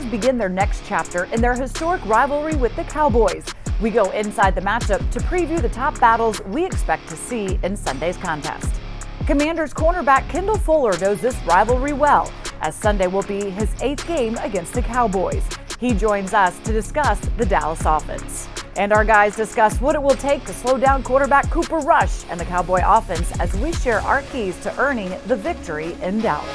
Commanders begin their next chapter in their historic rivalry with the Cowboys. We go inside the matchup to preview the top battles we expect to see in Sunday's contest. Commanders cornerback Kendall Fuller knows this rivalry well, as Sunday will be his 8th game against the Cowboys. He joins us to discuss the Dallas offense. And our guys discuss what it will take to slow down quarterback Cooper Rush and the Cowboy offense as we share our keys to earning the victory in Dallas.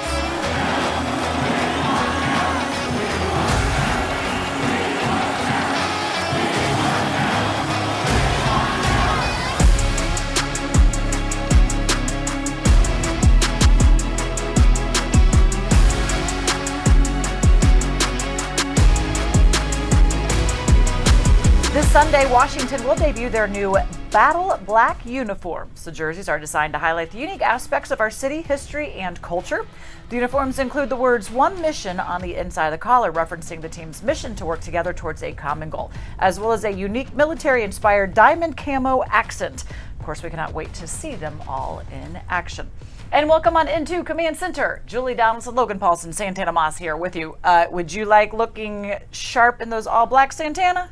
This Sunday, Washington will debut their new Battle Black uniforms. The jerseys are designed to highlight the unique aspects of our city, history, and culture. The uniforms include the words "One Mission" on the inside of the collar, referencing the team's mission to work together towards a common goal, as well as a unique military-inspired diamond camo accent. Of course, we cannot wait to see them all in action. And welcome on into Command Center. Julie Donaldson, Logan Paulsen, Santana Moss here with you. Would you like looking sharp in those all-black, Santana?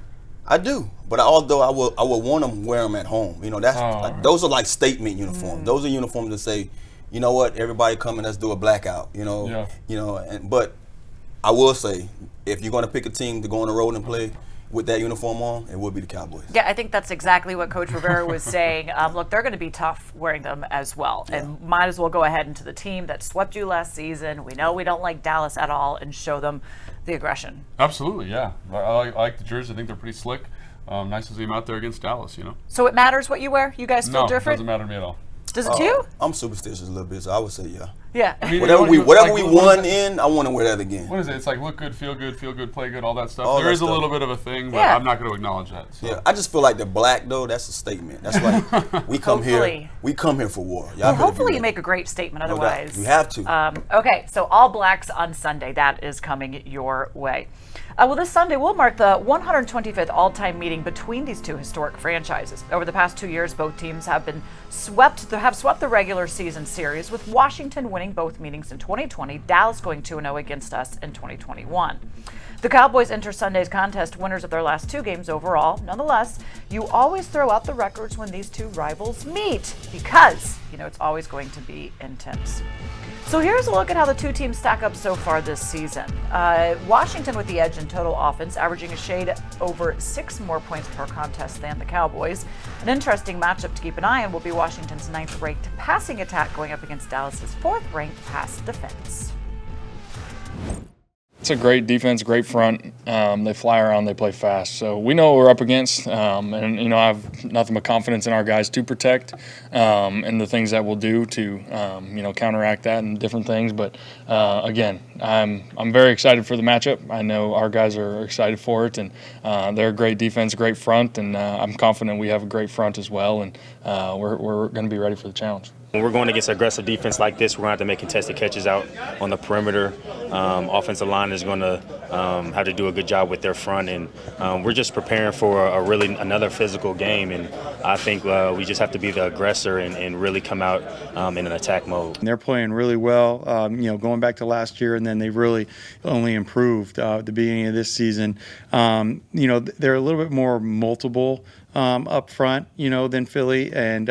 I do, but although I will want them wear them at home. You know, those are like statement uniforms. Those are uniforms that say, you know what, everybody come and let's do a blackout. But I will say, if you're going to pick a team to go on the road and play with that uniform on, it would be the Cowboys. Yeah, I think that's exactly what Coach Rivera was saying. Look, they're going to be tough wearing them as well, and might as well go ahead into the team that swept you last season. We know we don't like Dallas at all, and show them the aggression. Absolutely, yeah. I like the jerseys. I think they're pretty slick. Nice to see them out there against Dallas, you know. So it matters what you wear? You guys feel different? No, it doesn't matter to me at all. Does it to you? I'm superstitious a little bit, so I would say yeah. Yeah. I mean, whatever we won in, I want to wear that again. What is it? It's like look good, feel good, play good, all that stuff. All there that is stuff. a little bit of a thing, but Yeah. I'm not going to acknowledge that. So. Yeah, I just feel like the black though, that's a statement. That's like we come here for war. Well, hopefully you make a great statement. Otherwise, you have to. Okay, so all blacks on Sunday. That is coming your way. Well, this Sunday will mark the 125th all-time meeting between these two historic franchises. Over the past 2 years, both teams have swept the regular season series, with Washington winning both meetings in 2020, Dallas going 2-0 against us in 2021. The Cowboys enter Sunday's contest winners of their last 2 games overall. Nonetheless, you always throw out the records when these two rivals meet because, it's always going to be intense. So here's a look at how the two teams stack up so far this season. Washington with the edge in total offense, averaging a shade over 6 more points per contest than the Cowboys. An interesting matchup to keep an eye on will be Washington's 9th-ranked passing attack going up against Dallas's 4th-ranked pass defense. It's a great defense, great front. They fly around, they play fast. So we know what we're up against, and I have nothing but confidence in our guys to protect and the things that we'll do to counteract that and different things. But again, I'm very excited for the matchup. I know our guys are excited for it, and they're a great defense, great front, and I'm confident we have a great front as well, and we're going to be ready for the challenge. When we're going against aggressive defense like this, we're going to have to make contested catches out on the perimeter. Offensive line is going to have to do a good job with their front, and we're just preparing for another physical game. And I think we just have to be the aggressor and really come out in an attack mode. They're playing really well, going back to last year, and then they've really only improved at the beginning of this season. They're a little bit more multiple up front, than Philly, and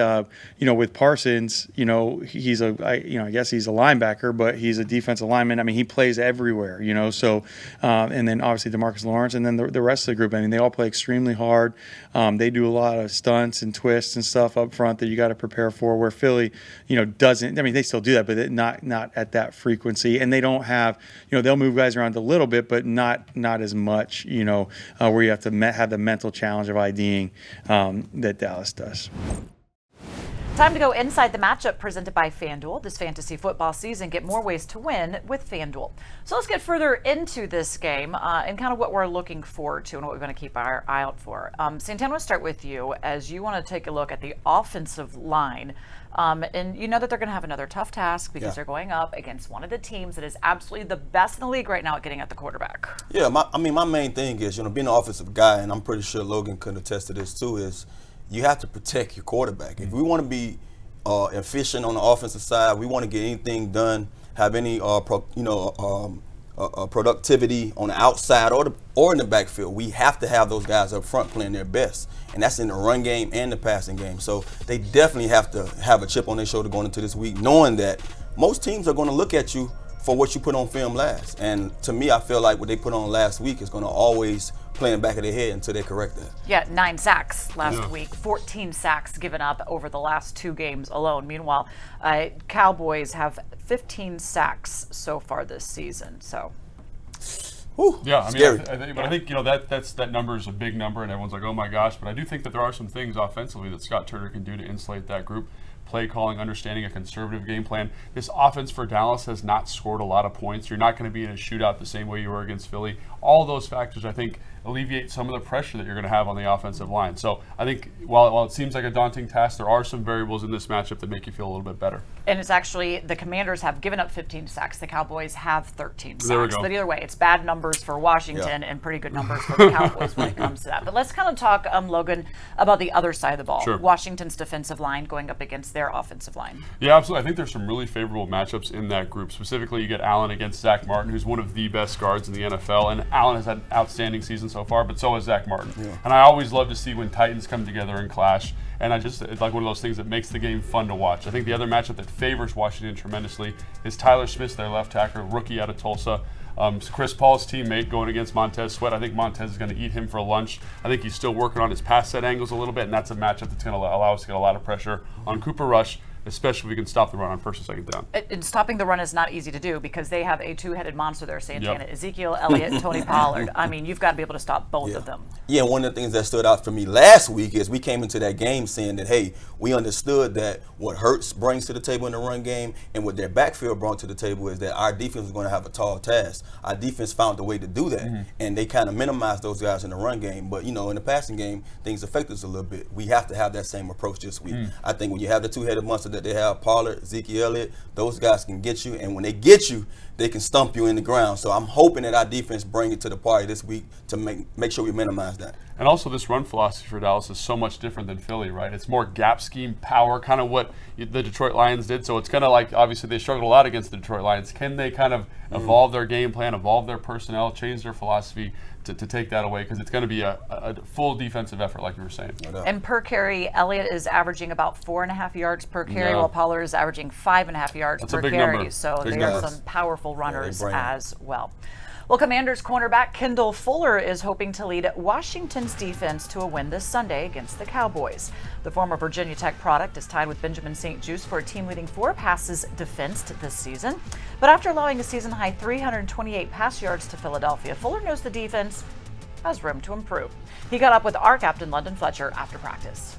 with Parsons, I guess he's a linebacker, but he's a defensive lineman. I mean, he plays everywhere, So, and then obviously DeMarcus Lawrence, and then the rest of the group. I mean, they all play extremely hard. They do a lot of stunts and twists and stuff up front that you got to prepare for. Where Philly, doesn't. I mean, they still do that, but not at that frequency, and they don't have. They'll move guys around a little bit, but not as much. Where you have to have the mental challenge of IDing. That Dallas does. Time to go inside the matchup presented by FanDuel. This fantasy football season, get more ways to win with FanDuel. So let's get further into this game and kind of what we're looking forward to and what we're going to keep our eye out for. Santana, let's start with you as you want to take a look at the offensive line. And you know that they're going to have another tough task because they're going up against one of the teams that is absolutely the best in the league right now at getting at the quarterback. Yeah, my main thing is, being an offensive guy, and I'm pretty sure Logan could attest to this too, is you have to protect your quarterback. If we want to be efficient on the offensive side, we want to get anything done, have any productivity on the outside or in the backfield, we have to have those guys up front playing their best. And that's in the run game and the passing game. So they definitely have to have a chip on their shoulder going into this week, knowing that most teams are going to look at you for what you put on film last. And to me, I feel like what they put on last week is going to always play in the back of their head until they correct that. Yeah, 9 sacks last week, 14 sacks given up over the last 2 games alone. Meanwhile, Cowboys have 15 sacks so far this season. So. Whew, yeah, I mean, scary. I think that number is a big number, and everyone's like, oh my gosh. But I do think that there are some things offensively that Scott Turner can do to insulate that group. Play calling, understanding a conservative game plan. This offense for Dallas has not scored a lot of points. You're not going to be in a shootout the same way you were against Philly. All those factors, I think, alleviate some of the pressure that you're going to have on the offensive line. So I think while it seems like a daunting task, there are some variables in this matchup that make you feel a little bit better. And it's actually the Commanders have given up 15 sacks. The Cowboys have 13 sacks. There we go. But either way, it's bad numbers for Washington and pretty good numbers for the Cowboys when it comes to that. But let's kind of talk, Logan, about the other side of the ball. Sure. Washington's defensive line going up against their offensive line. Yeah, absolutely. I think there's some really favorable matchups in that group. Specifically, you get Allen against Zach Martin, who's one of the best guards in the NFL. And Allen has had an outstanding season so far, but so has Zach Martin. Yeah. And I always love to see when Titans come together and clash. And it's like one of those things that makes the game fun to watch. I think the other matchup that favors Washington tremendously is Tyler Smith, their left tackle, rookie out of Tulsa. Chris Paul's teammate going against Montez Sweat. I think Montez is going to eat him for lunch. I think he's still working on his pass set angles a little bit, and that's a matchup that's going to allow us to get a lot of pressure on Cooper Rush, especially if we can stop the run on first and second down. And stopping the run is not easy to do because they have a 2-headed monster there, Santana. Yep. Ezekiel Elliott and Tony Pollard. I mean, you've got to be able to stop both of them. Yeah, one of the things that stood out for me last week is we came into that game saying that, hey, we understood that what Hurts brings to the table in the run game and what their backfield brought to the table is that our defense was going to have a tall task. Our defense found a way to do that, and they kind of minimized those guys in the run game. But, in the passing game, things affect us a little bit. We have to have that same approach this week. I think when you have the 2-headed monster that they have, Pollard, Ezekiel Elliott, those guys can get you, and when they get you, they can stump you in the ground. So I'm hoping that our defense bring it to the party this week to make sure we minimize that. And also this run philosophy for Dallas is so much different than Philly, right? It's more gap scheme, power, kind of what the Detroit Lions did. So it's kind of like, obviously they struggled a lot against the Detroit Lions. Can they kind of evolve their game plan, evolve their personnel, change their philosophy to take that away? Because it's going to be a full defensive effort, like you were saying. And per carry, Elliott is averaging about 4.5 yards per carry, while Pollard is averaging 5.5 yards per carry. Number. So they are some powerful runners as well. Well, Commanders cornerback Kendall Fuller is hoping to lead Washington's defense to a win this Sunday against the Cowboys. The former Virginia Tech product is tied with Benjamin St. Juste for a team-leading 4 passes defensed this season. But after allowing a season-high 328 pass yards to Philadelphia, Fuller knows the defense has room to improve. He got up with our captain, London Fletcher, after practice.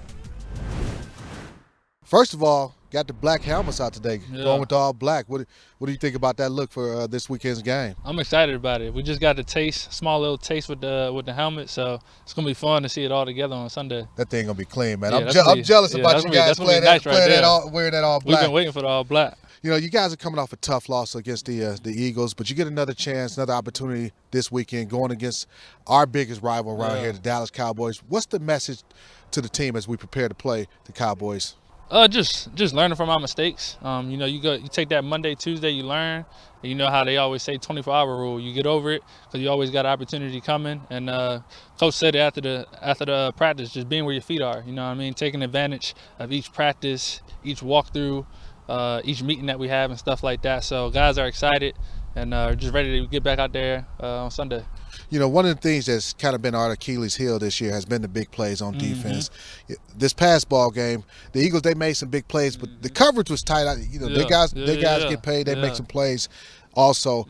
First of all, got the black helmets out today, going with the all black. What do you think about that look for this weekend's game? I'm excited about it. We just got a small little taste with the helmet, so it's gonna be fun to see it all together on Sunday. That thing gonna be clean, man. I'm jealous about you guys wearing that all black. We've been waiting for the all black. You guys are coming off a tough loss against the Eagles, but you get another chance, another opportunity this weekend going against our biggest rival around here, the Dallas Cowboys. What's the message to the team as we prepare to play the Cowboys? Just learning from our mistakes. You take that Monday, Tuesday, you learn. And you know how they always say 24-hour rule. You get over it because you always got an opportunity coming. And Coach said it after the practice, just being where your feet are. You know what I mean? Taking advantage of each practice, each walkthrough, each meeting that we have and stuff like that. So guys are excited and just ready to get back out there on Sunday. One of the things that's kind of been our Achilles heel this year has been the big plays on defense. This past ball game, the Eagles, they made some big plays, but the coverage was tight. Their guys get paid. They make some plays also.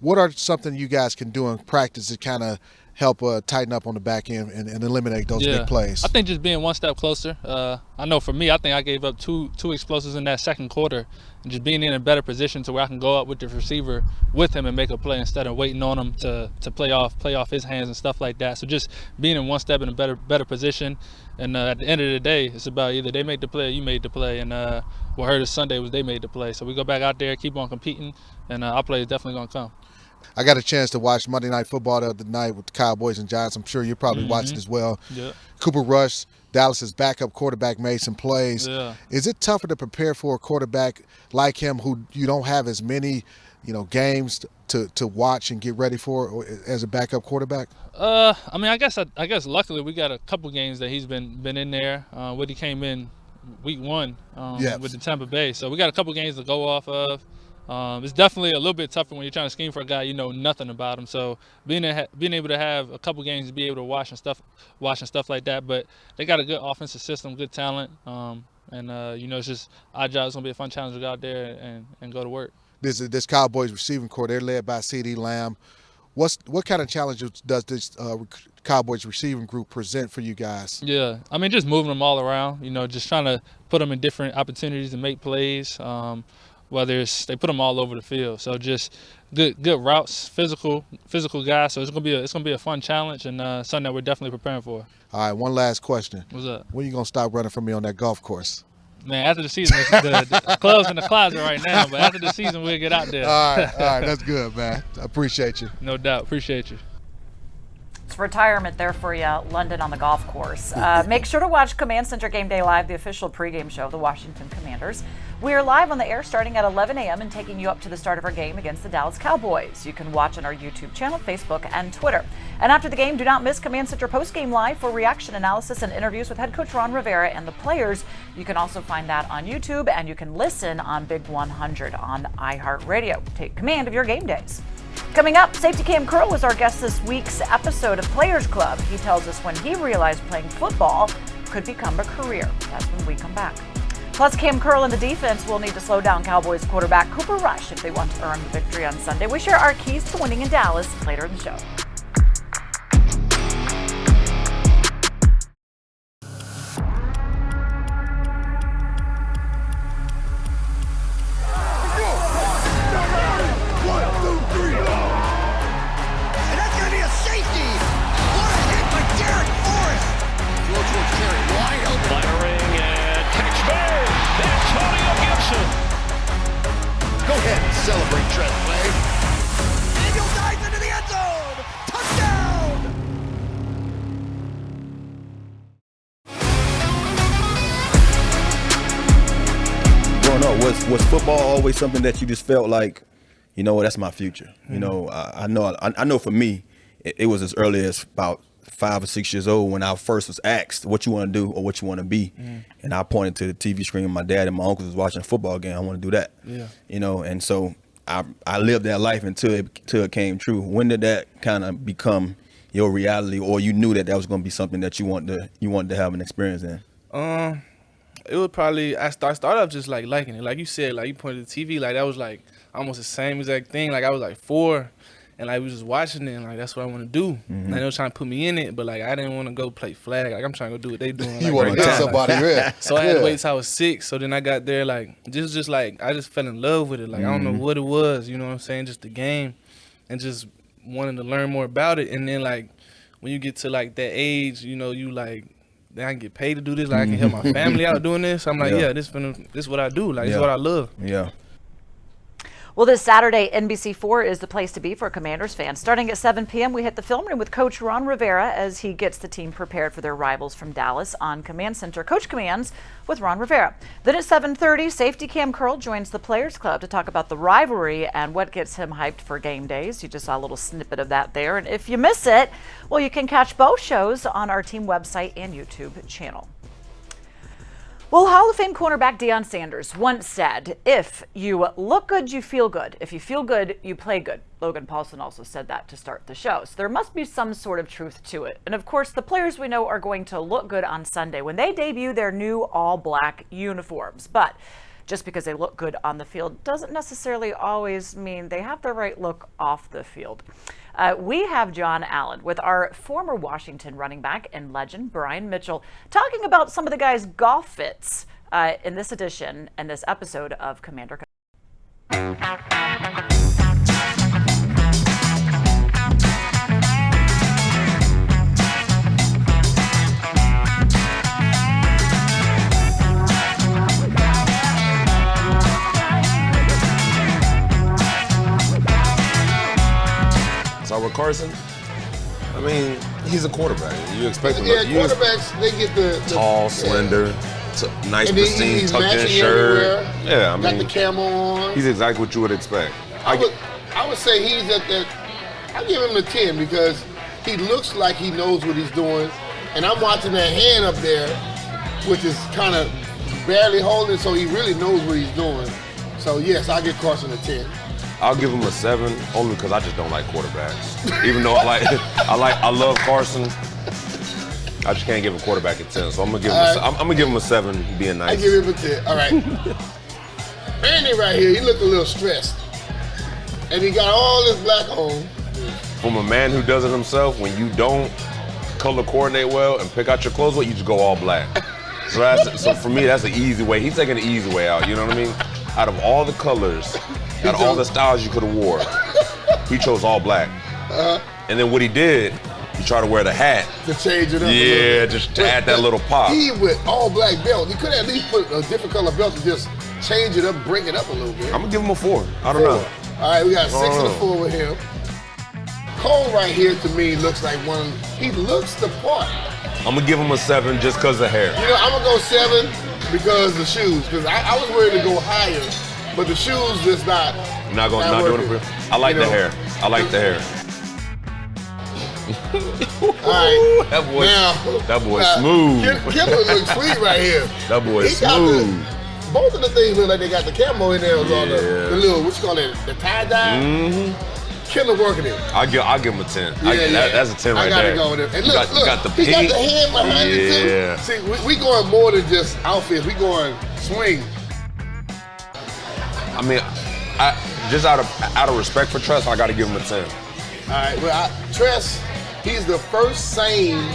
What are something you guys can do in practice to kind of help tighten up on the back end and eliminate those big plays? I think just being one step closer. I know for me, I think I gave up two explosives in that second quarter. And just being in a better position to where I can go up with the receiver with him and make a play instead of waiting on him to play off his hands and stuff like that. So just being in one step in a better position. And at the end of the day, it's about either they made the play or you made the play. And what hurt us Sunday was they made the play. So we go back out there, keep on competing, and our play is definitely going to come. I got a chance to watch Monday Night Football the other night with the Cowboys and Giants. I'm sure you're probably watching as well. Yeah. Cooper Rush, Dallas's backup quarterback, made some plays. Yeah. Is it tougher to prepare for a quarterback like him who you don't have as many games to watch and get ready for as a backup quarterback? I mean, I guess luckily we got a couple games that he's been in there. When he came in week 1 with the Tampa Bay, so we got a couple games to go off of. It's definitely a little bit tougher when you're trying to scheme for a guy you know nothing about him. So being able to have a couple games to be able to watch and stuff like that. But they got a good offensive system, good talent, and it's just our job. It's gonna be a fun challenge to go out there and go to work. This Cowboys receiving core, they're led by CeeDee Lamb. What kind of challenges does this Cowboys receiving group present for you guys? Yeah, I mean, just moving them all around. just trying to put them in different opportunities to make plays. Whether it's they put them all over the field, so just good routes, physical guys. So it's gonna be a fun challenge and something that we're definitely preparing for. All right, one last question. What's up? When are you gonna stop running from me on that golf course? Man, after the season, the club's in the closet right now, but after the season, we'll get out there. All right, that's good, man. I appreciate you. No doubt, appreciate you. It's retirement there for you, London on the golf course. Make sure to watch Command Center Game Day Live, the official pregame show of the Washington Commanders. We are live on the air starting at 11 a.m. and taking you up to the start of our game against the Dallas Cowboys. You can watch on our YouTube channel, Facebook, and Twitter. And after the game, do not miss Command Center Postgame Live for reaction analysis and interviews with head coach Ron Rivera and the players. You can also find that on YouTube, and you can listen on Big 100 on iHeartRadio. Take command of your game days. Coming up, Safety Cam Curl was our guest this week's episode of Players Club. He tells us when he realized playing football could become a career. That's when we come back. Plus, Cam Curl and the defense will need to slow down Cowboys quarterback Cooper Rush if they want to earn the victory on Sunday. We share our keys to winning in Dallas later in the show. Celebrate Trent Way. Daniel dives into the end zone. Touchdown! Growing up, was football always something that you just felt like, that's my future? Mm-hmm. I know for me, it was as early as about 5 or 6 years old when I first was asked what you want to do or what you want to be. Mm-hmm. And I pointed to the TV screen. My dad and my uncles was watching a football game. I want to do that. Yeah. And so I lived that life until it came true. When did that kind of become your reality, or you knew that was going to be something that you wanted to have an experience in? It was probably I started off just like liking it. Like you said, like you pointed to the TV, like that was like almost the same exact thing. Like I was like 4. And like we was just watching it, and like that's what I want to do. Mm-hmm. Like they was trying to put me in it, but like I didn't want to go play flag. Like I'm trying to go do what they doing. Like, you want to get somebody, yeah. So I had to wait till I was 6. So then I got there, like just like I just fell in love with it. Like I don't know what it was, you know what I'm saying? Just the game, and just wanting to learn more about it. And then like when you get to like that age, you like then I can get paid to do this. Like I can help my family out doing this. I'm like, this is what I do. Like this is what I love. Yeah. Well, this Saturday, NBC4 is the place to be for Commanders fans. Starting at 7 p.m., we hit the film room with Coach Ron Rivera as he gets the team prepared for their rivals from Dallas on Command Center. Coach Commands with Ron Rivera. Then at 7:30, Safety Cam Curl joins the Players Club to talk about the rivalry and what gets him hyped for game days. You just saw a little snippet of that there. And if you miss it, well, you can catch both shows on our team website and YouTube channel. Well, Hall of Fame cornerback Deion Sanders once said, if you look good, you feel good. If you feel good, you play good. Logan Paulsen also said that to start the show. So there must be some sort of truth to it. And of course, the players we know are going to look good on Sunday when they debut their new all-black uniforms. But just because they look good on the field doesn't necessarily always mean they have the right look off the field. We have John Allen with our former Washington running back and legend Brian Mitchell talking about some of the guys' golf fits in this edition and this episode of Commander. With Carson, I mean, he's a quarterback. You expect him. Yeah, quarterbacks, they get the tall, slender, nice, pristine, tucked-in shirt. Everywhere. Yeah, I mean, got the camo on. He's exactly what you would expect. I would say he's at that. I'll give him a 10 because he looks like he knows what he's doing, and I'm watching that hand up there, which is kind of barely holding, so he really knows what he's doing. So yes, I'll give Carson a 10. I'll give him a 7 only because I just don't like quarterbacks. Even though I love Carson, I just can't give a quarterback a 10. So I'm gonna give him a 7, being nice. I give him a 10. All right. Randy right here, he looked a little stressed, and he got all this black on. From a man who does it himself, when you don't color coordinate well and pick out your clothes well, you just go all black. So for me, that's an easy way. He's taking the easy way out. You know what I mean? Out of all the colors, out of all the styles you could have wore, he chose all black. And then what he did, he tried to wear the hat to change it up. Yeah, just to add that little pop. He with all black belt. He could at least put a different color belt to just change it up, break it up a little bit. I'm gonna give him a 4. I don't know. All right, we got 6 and a 4 with him. Cole right here to me looks like he looks the part. I'm gonna give him a 7 just because of hair. You know, I'm gonna go 7 because the shoes. Because I was ready to go higher, but the shoes just not doing it for you. I like the hair. I like the hair. All right. That boy smooth. Killer looks sweet right here. That boy smooth. Both of the things look like they got the camo in there. The little, what you call it, the tie-dye. Mm-hmm. Killer working it. I'll give him a 10. That's a 10 right there. I gotta go with it. And look, you got the he pink. got the hand behind it too. See, we going more than just outfits. We going swing. I mean, just out of respect for Tress, I gotta give him a 10. All right, well, Tress, he's the first sane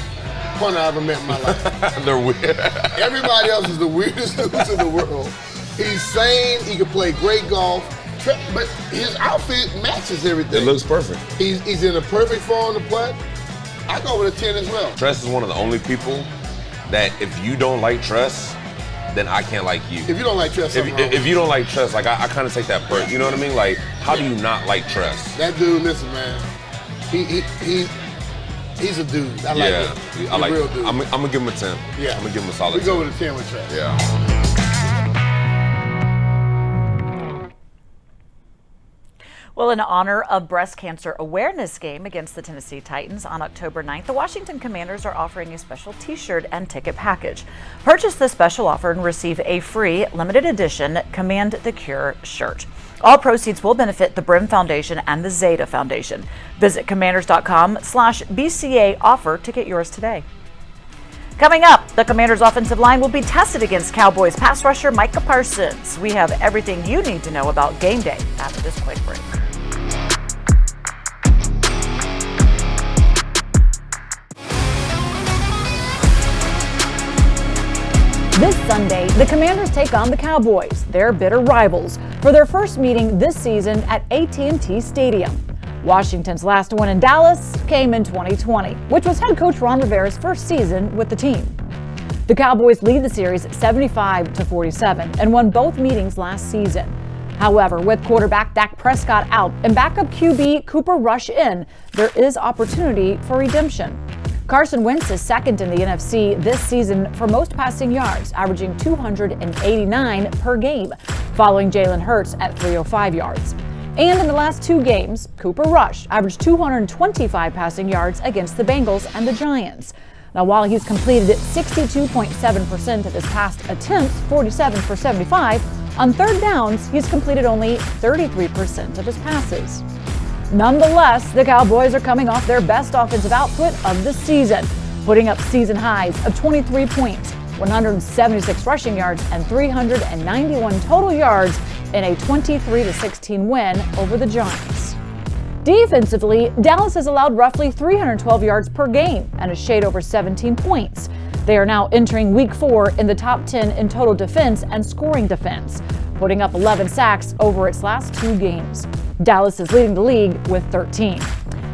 punter I've ever met in my life. They're weird. Everybody else is the weirdest dudes in the world. He's sane. He can play great golf. But his outfit matches everything. It looks perfect. He's in a perfect form to putt. I go with a 10 as well. Tress is one of the only people that if you don't like Tress, then I can't like you. If you don't like Tress, if you don't like Tress, like I kind of take that part. You know what I mean? Like, how do you not like Tress? That dude, listen, man. He's a dude. I like him. He's a real dude. I'm gonna give him a 10. Yeah. I'm gonna give him a solid 10. We go with a 10 with Tress. Yeah. Well, in honor of Breast Cancer Awareness Game against the Tennessee Titans on October 9th, the Washington Commanders are offering a special t-shirt and ticket package. Purchase this special offer and receive a free limited edition Command the Cure shirt. All proceeds will benefit the Brim Foundation and the Zeta Foundation. Visit commanders.com/BCA offer to get yours today. Coming up, the Commanders' offensive line will be tested against Cowboys pass rusher Micah Parsons. We have everything you need to know about game day after this quick break. This Sunday, the Commanders take on the Cowboys, their bitter rivals, for their first meeting this season at AT&T Stadium. Washington's last win in Dallas came in 2020, which was head coach Ron Rivera's first season with the team. The Cowboys lead the series 75-47 and won both meetings last season. However, with quarterback Dak Prescott out and backup QB Cooper Rush in, there is opportunity for redemption. Carson Wentz is second in the NFC this season for most passing yards, averaging 289 per game, following Jalen Hurts at 305 yards. And in the last 2 games, Cooper Rush averaged 225 passing yards against the Bengals and the Giants. Now, while he's completed 62.7% of his past attempts, 47 for 75, on third downs, he's completed only 33% of his passes. Nonetheless, the Cowboys are coming off their best offensive output of the season, putting up season highs of 23 points, 176 rushing yards, and 391 total yards in a 23-16 win over the Giants. Defensively, Dallas has allowed roughly 312 yards per game and a shade over 17 points. They are now entering Week 4 in the top 10 in total defense and scoring defense, putting up 11 sacks over its last 2 games. Dallas is leading the league with 13.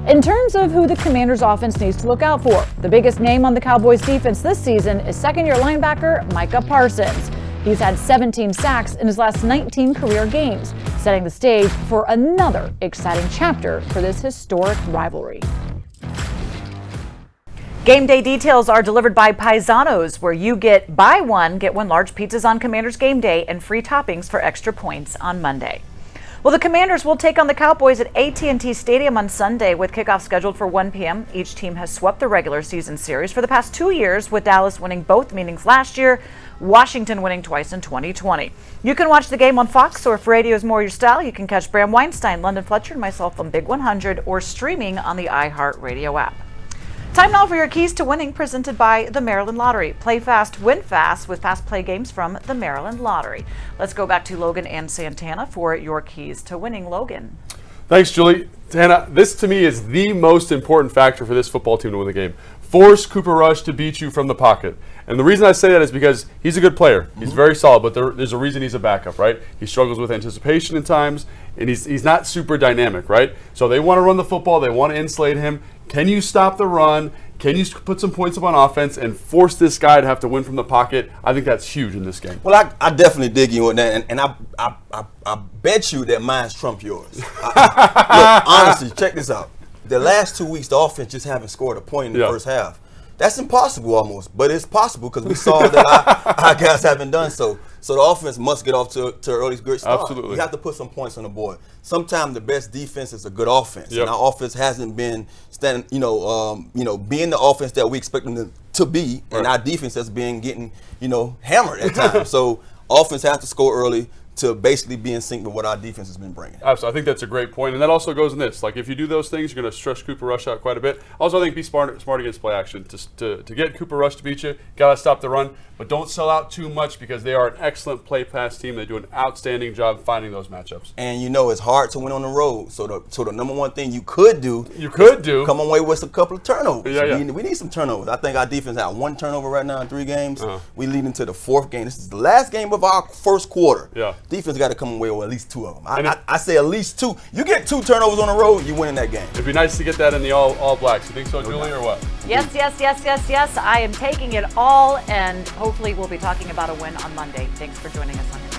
In terms of who the Commanders' offense needs to look out for, the biggest name on the Cowboys' defense this season is second-year linebacker Micah Parsons. He's had 17 sacks in his last 19 career games, setting the stage for another exciting chapter for this historic rivalry. Game day details are delivered by Paisanos, where you get buy one, get one large pizzas on Commanders game day and free toppings for extra points on Monday. Well, the Commanders will take on the Cowboys at AT&T Stadium on Sunday with kickoff scheduled for 1 p.m. Each team has swept the regular season series for the past 2 years, with Dallas winning both meetings last year, Washington winning twice in 2020. You can watch the game on Fox, or if radio is more your style, you can catch Bram Weinstein, London Fletcher, and myself on Big 100 or streaming on the iHeartRadio app. Time now for your keys to winning, presented by the Maryland Lottery. Play fast, win fast with fast play games from the Maryland Lottery. Let's go back to Logan and Santana for your keys to winning. Logan. Thanks, Julie. Tana, this to me is the most important factor for this football team to win the game. Force Cooper Rush to beat you from the pocket. And the reason I say that is because he's a good player. He's very solid, but there's a reason he's a backup, right? He struggles with anticipation at times, and he's not super dynamic, right? So they want to run the football. They want to insulate him. Can you stop the run? Can you put some points up on offense and force this guy to have to win from the pocket? I think that's huge in this game. Well, I definitely dig you on that, and I bet you that mine's trump yours. Look, honestly, check this out. The last 2 weeks, the offense just haven't scored a point in the first half. That's impossible almost, but it's possible because we saw that our guys haven't done so. So the offense must get off to an early great start. Absolutely. You have to put some points on the board. Sometimes the best defense is a good offense, and our offense hasn't been being the offense that we expect them to be, and our defense has been getting hammered at times. So offense has to score early to basically be in sync with what our defense has been bringing. Absolutely. I think that's a great point. And that also goes in this. Like, if you do those things, you're going to stretch Cooper Rush out quite a bit. Also, I think be smart against play action. To get Cooper Rush to beat you, got to stop the run. But don't sell out too much because they are an excellent play pass team. They do an outstanding job finding those matchups. And it's hard to win on the road. So the number one thing you could do come away with a couple of turnovers. We need some turnovers. I think our defense had 1 turnover right now in 3 games. We lead into the 4th game. This is the last game of our first quarter. Defense got to come away with at least 2 of them. I say at least 2. You get 2 turnovers on the road, you win in that game. It'd be nice to get that in the all blacks. You think so, Julie, or what? Yes. I am taking it all, and hopefully we'll be talking about a win on Monday. Thanks for joining us on